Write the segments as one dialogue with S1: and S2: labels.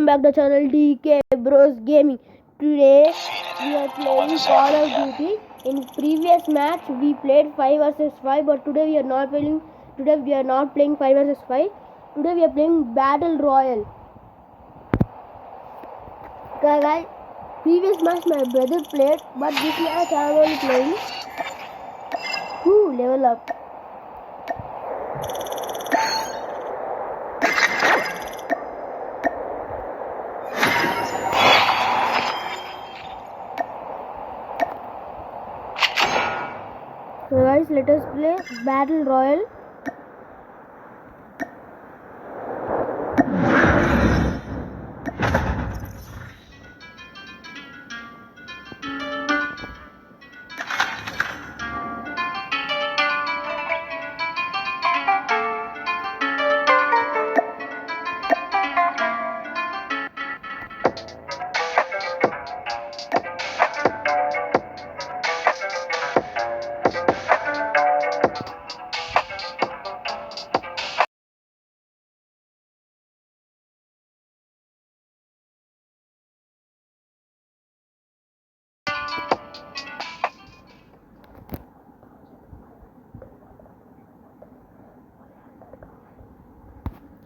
S1: back to the channel DK Bros Gaming. Today we are playing Call of Duty. In previous match we played 5 versus 5, but today we are not playing. Today we are not playing 5 versus 5. Today we are playing Battle Royale. Okay, guys. Previous match my brother played, but this match I am only playing. Level up. So guys, let us play Battle Royale.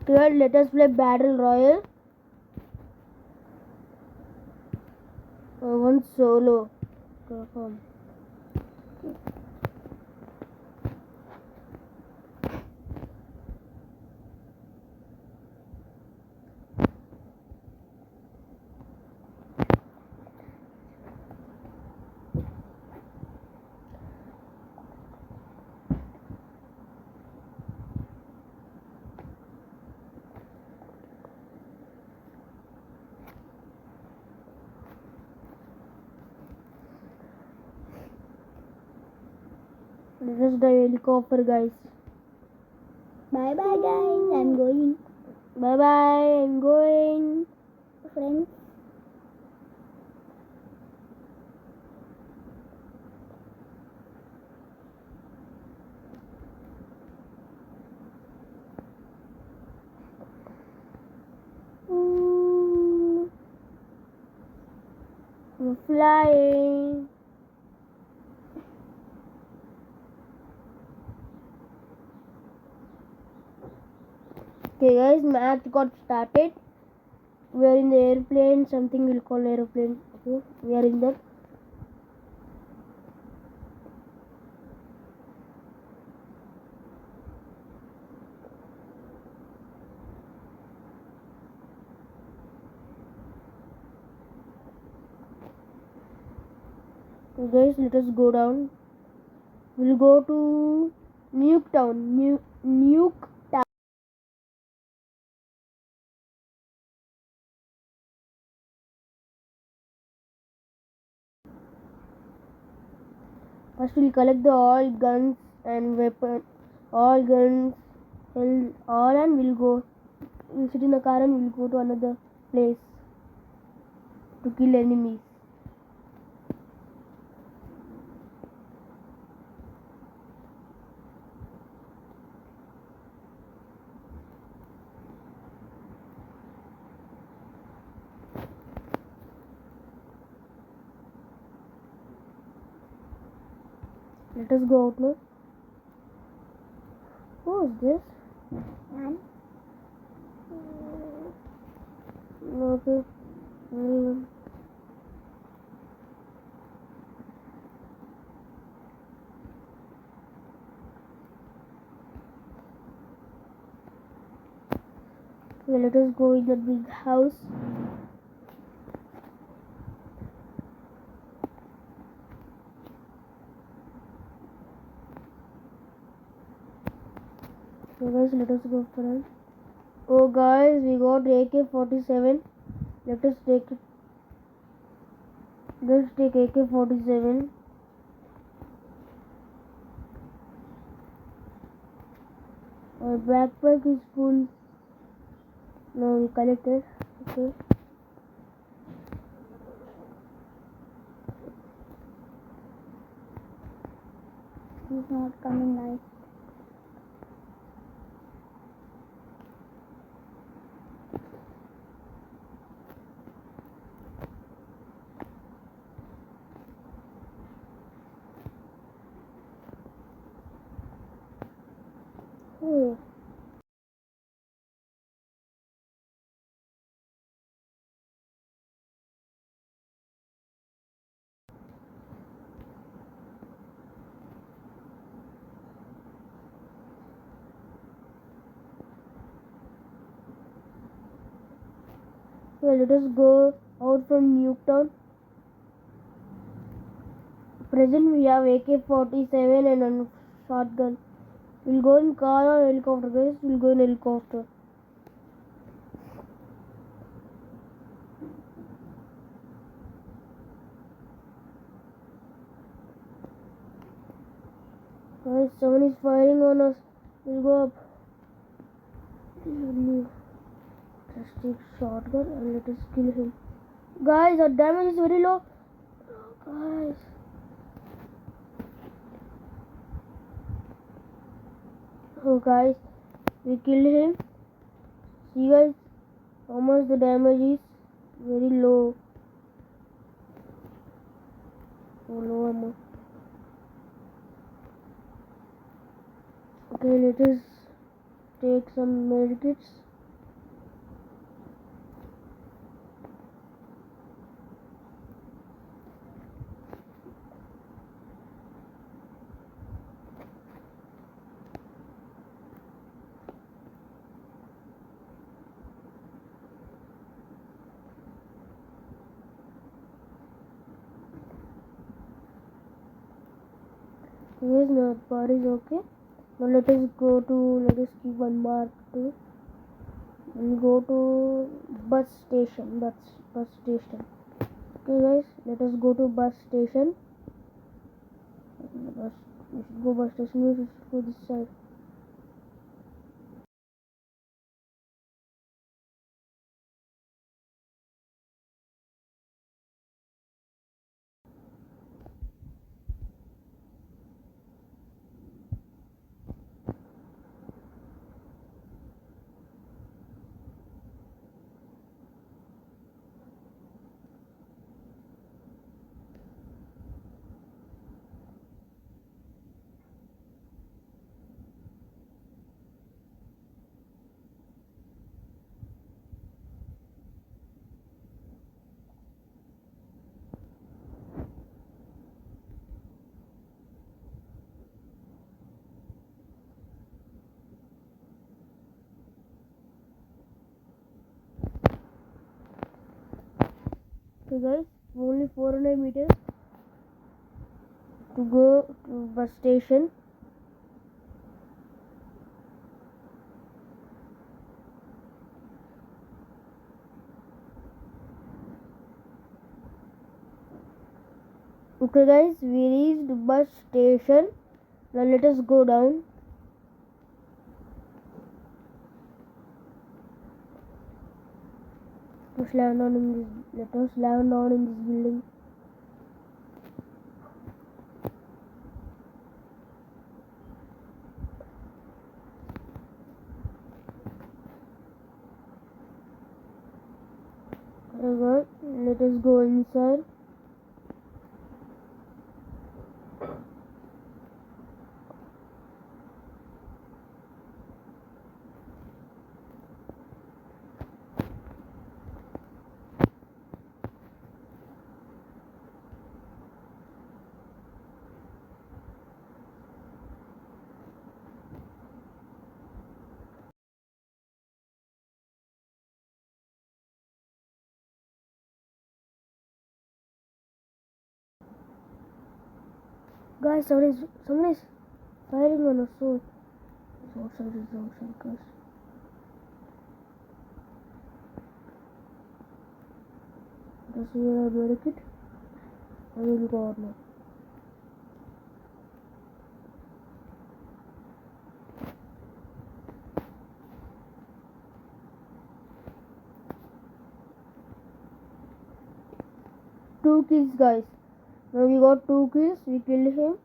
S1: Here, let us play Battle Royale. One solo. Confirm. Let us die helicopter, guys.
S2: Bye bye guys, I'm going.
S1: Bye bye, I'm going.
S2: Friends.
S1: I'm flying. Okay guys, match got started. We are in the airplane. Something will call airplane. Okay, we are in that. So guys, let us go down. We'll go to Nuke Town. Nuke Town. First, we'll collect the all guns and weapons. All guns, all, and we'll go. We'll sit in the car and we'll go to another place to kill enemies. Let us go out now. Who is this?
S2: And
S1: Okay. Okay, let us go in the big house. So guys, let us go for it. Oh guys, we got AK-47. Let us take it. Let's take AK-47. Our backpack is full. Now we collected. Okay.
S2: he's not coming, guys.
S1: Okay, let us go out from Nuketown. Present we have AK-47 and a shotgun. We'll go in car or helicopter, guys. We'll go in helicopter. Guys, someone is firing on us. We'll go up. Just take shotgun and let us kill him. Guys, our damage is very low. Guys. Oh guys, we killed him. See guys, how much the damage is? Very low. Oh, low amount. Okay, let us take some medikits. Yes, not bar is okay. Now let us keep one mark too. We'll go to bus station. Bus station. Okay guys, let us go to bus station. We should go bus station. We should go this side. Okay guys, only 400 meters to go to bus station. Okay guys, we reached bus station. Now let us go down. Let us land on in this building. Okay, let us go inside. Guys, someone is firing on a sword. It's outside, guys. Just here I break it. I will go out now. Two kills, guys. Now we got 2 kills. We killed him.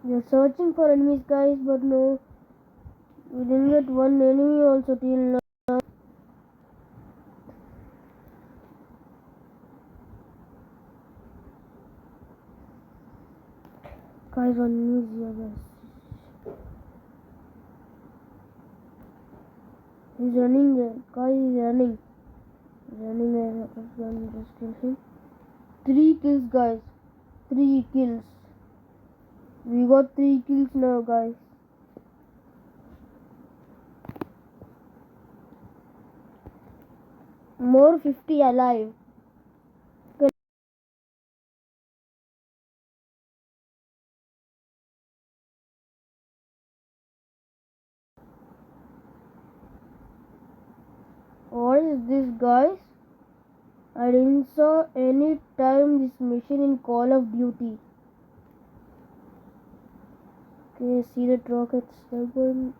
S1: We are searching for enemies, guys, but no, we didn't get one enemy also till now. Guys, one news here, guys. He's running there. Guy is running. Running there. Just kill him. 3 kills, guys. 3 kills. We got 3 kills now, guys. More 50 alive. What is this, guys? I didn't saw any time this mission in Call of Duty. Okay, see the rockets are going.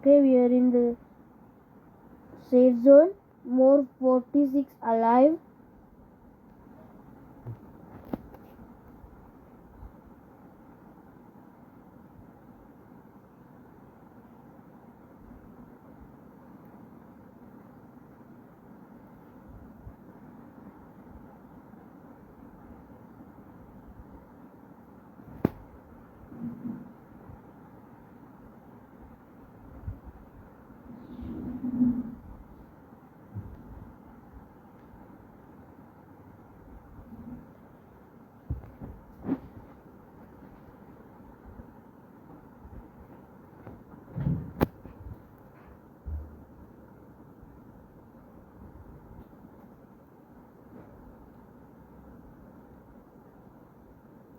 S1: Okay, we are in the safe zone. More 46 alive.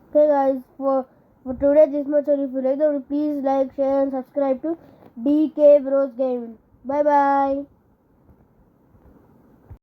S1: Okay, guys, for today this much. If you like the video, please like, share, and subscribe to DK Bros Gaming. Bye bye.